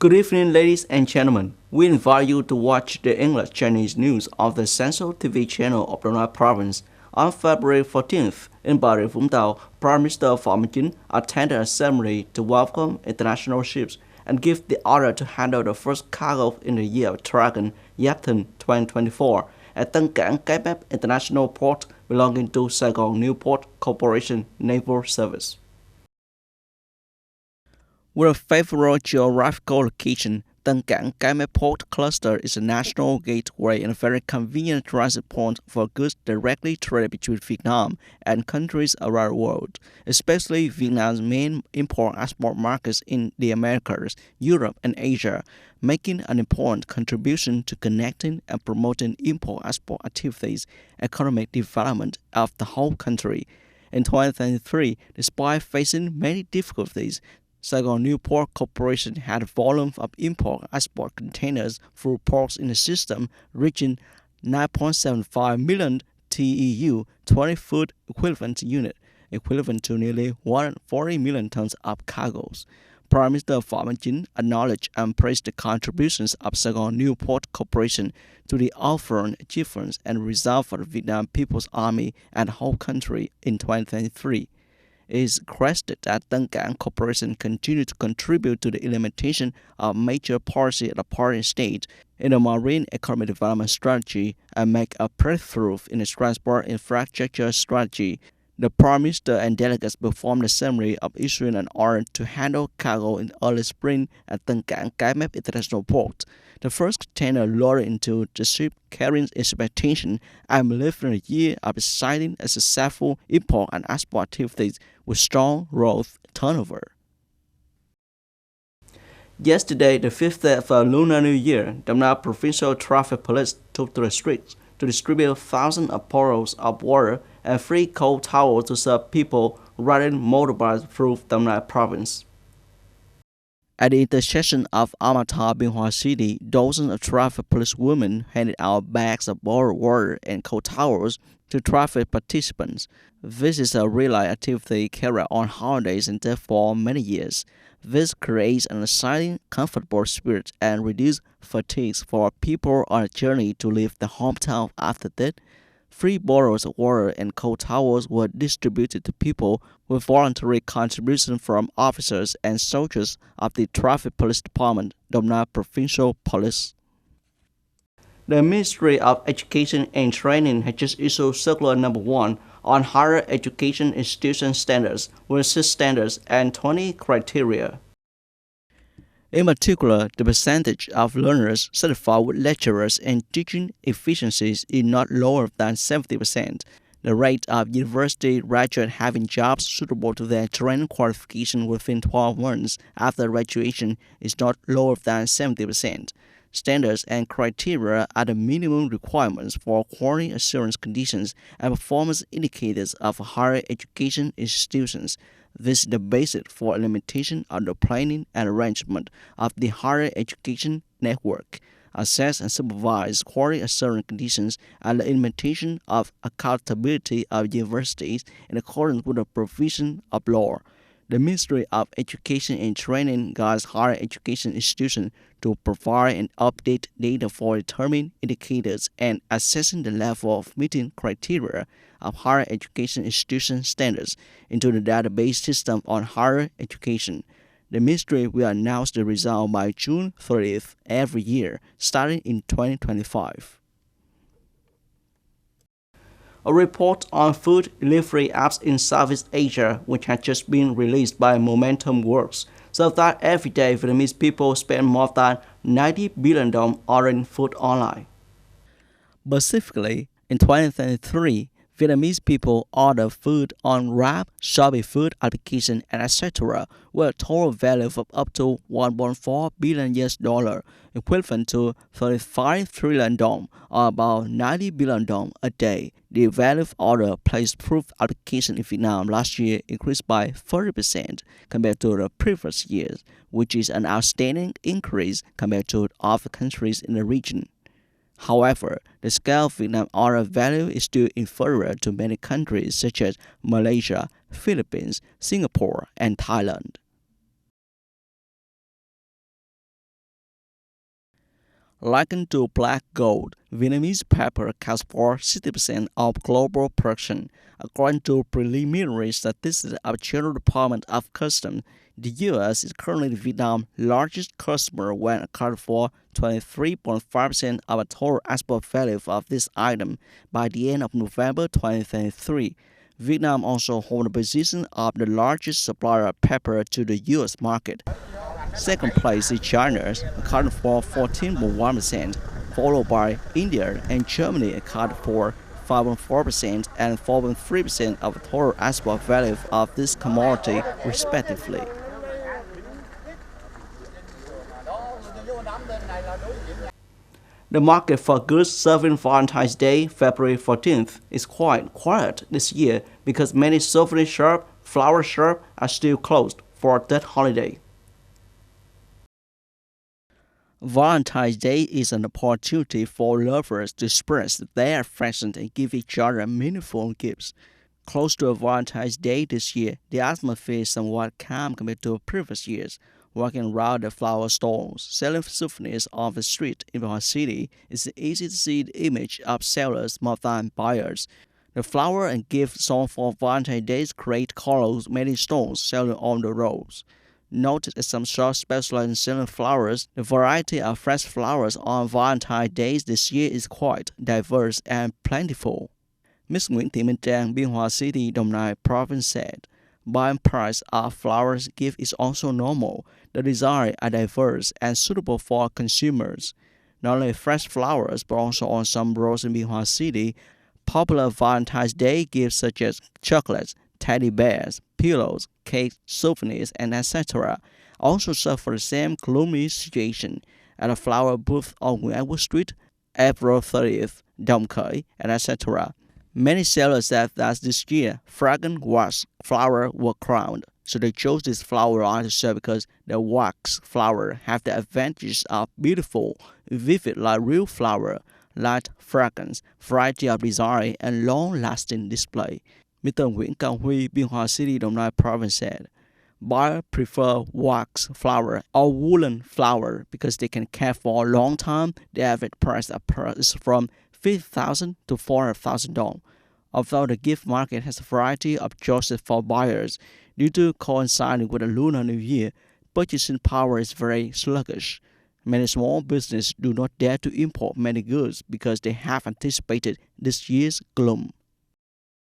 Good evening, ladies and gentlemen. We invite you to watch the English Chinese news of the Central TV channel of Đồng Nai Province. On February 14th, in Bà Rịa Vũng Tàu, Prime Minister Phạm Minh Chính attended a ceremony to welcome international ships and give the order to handle the first cargo in the year of Dragon Yapton 2024 at Tân Cảng Cái Mép International Port belonging to Saigon Newport Corporation Naval Service. With a favorable geographical location, Tân Cảng Cái Mép Port Cluster is a national gateway and a very convenient transit point for goods directly traded between Vietnam and countries around the world, especially Vietnam's main import-export markets in the Americas, Europe, and Asia, making an important contribution to connecting and promoting import-export activities, economic development of the whole country. In 2023, despite facing many difficulties, Saigon Newport Corporation had a volume of import-export containers through ports in the system reaching 9.75 million TEU, 20-foot equivalent unit, equivalent to nearly 140 million tons of cargoes. Prime Minister Phạm Minh Chính acknowledged and praised the contributions of Saigon Newport Corporation to the overall achievements and results for the Vietnam People's Army and the whole country in 2023. It is requested that Tân Cảng Corporation continue to contribute to the implementation of major policy of the party state in the marine economic development strategy and make a breakthrough in the transport infrastructure strategy. The Prime Minister and delegates performed the ceremony of issuing an order to handle cargo in early spring at Tân Cảng Cái Mép International Port. The first container loaded into the ship carrying expectation and believed in a year of exciting and successful import and export activities with strong growth turnover. Yesterday, the 5th day of Lunar New Year, Đồng Nai Provincial Traffic Police took to the streets to distribute thousands of bottles of water and free cold towels to serve people riding motorbikes through Đồng Nai Province. At the intersection of Amata Biên Hòa City, dozens of traffic police women handed out bags of bottled water and cold towels to traffic participants. This is a relay activity carried on holidays and for many years. This creates an exciting, comfortable spirit and reduces fatigue for people on a journey to leave the hometown after death. Free bottles of water and cold towels were distributed to people with voluntary contributions from officers and soldiers of the Traffic Police Department, Đồng Nai Provincial Police. The Ministry of Education and Training has just issued Circular No. 1 on higher education institution standards with 6 standards and 20 criteria. In particular, the percentage of learners certified with lecturers and teaching efficiencies is not lower than 70%. The rate of university graduates having jobs suitable to their training qualification within 12 months after graduation is not lower than 70%. Standards and criteria are the minimum requirements for quality assurance conditions and performance indicators of higher education institutions. This is the basis for implementation of the planning and arrangement of the higher education network, assess and supervise quality assurance conditions, and the implementation of accountability of universities in accordance with the provision of law. The Ministry of Education and Training guides higher education institutions to provide and update data for determining indicators and assessing the level of meeting criteria of higher education institution standards into the database system on higher education. The Ministry will announce the result by June 30th every year, starting in 2025. A report on food delivery apps in Southeast Asia, which has just been released by Momentum Works, shows that every day Vietnamese people spend more than 90 billion dong ordering food online. Specifically, in 2023, Vietnamese people order food on Grab, Shopee food application, and etc. with a total value of up to 1.4 billion US dollar, equivalent to 35 trillion dong, or about 90 billion dong a day. The value of order placed through application in Vietnam last year increased by 30% compared to the previous years, which is an outstanding increase compared to other countries in the region. However, the scale of Vietnam order value is still inferior to many countries such as Malaysia, Philippines, Singapore, and Thailand. Likened to black gold, Vietnamese pepper accounts for 60% of global production. According to preliminary statistics of the General Department of Customs, the U.S. is currently Vietnam's largest customer when accounting for 23.5% of the total export value of this item by the end of November 2023. Vietnam also holds the position of the largest supplier of pepper to the U.S. market. Second place is China, accounting for 14.1%, followed by India and Germany, accounting for 5.4% and 4.3% of the total export value of this commodity, respectively. The market for goods serving Valentine's Day, February 14th, is quite quiet this year because many souvenir shops, flower shops are still closed for that holiday. Valentine's Day is an opportunity for lovers to express their affection and give each other meaningful gifts. Close to Valentine's Day this year, the atmosphere is somewhat calm compared to previous years. Walking around the flower stalls, selling souvenirs on the street in Hoa City, it's easy to see the image of sellers more than buyers. The flower and gift sold for Valentine's Day create colors many stalls selling on the roads. Notice that some shops specialize in selling flowers. The variety of fresh flowers on Valentine's Day this year is quite diverse and plentiful. Ms. Nguyễn Thị Minh Trang, Biên Hòa City, Đồng Nai Province said, buying price of flowers gift is also normal. The designs are diverse and suitable for consumers. Not only fresh flowers, but also on some roads in Biên Hòa City, popular Valentine's Day gifts such as chocolates, teddy bears, pillows, cakes, souvenirs, and etc. also suffer the same gloomy situation. At a flower booth on Nguyễn Street, April 30th, Đồng Khởi, and etc. Many sellers said that this year, fragrant wax flowers were crowned, so they chose this flower art to sell because the wax flower have the advantage of beautiful, vivid like real flower, light fragrance, variety of design, and long-lasting display. Mr. Nguyễn Cao Huy, Biên Hòa City, Đồng Nai Province said, buyers prefer wax flower or woolen flower because they can care for a long time. The average price is from $50,000 to $400,000. Although the gift market has a variety of choices for buyers, due to coinciding with the Lunar New Year, purchasing power is very sluggish. Many small businesses do not dare to import many goods because they have anticipated this year's gloom.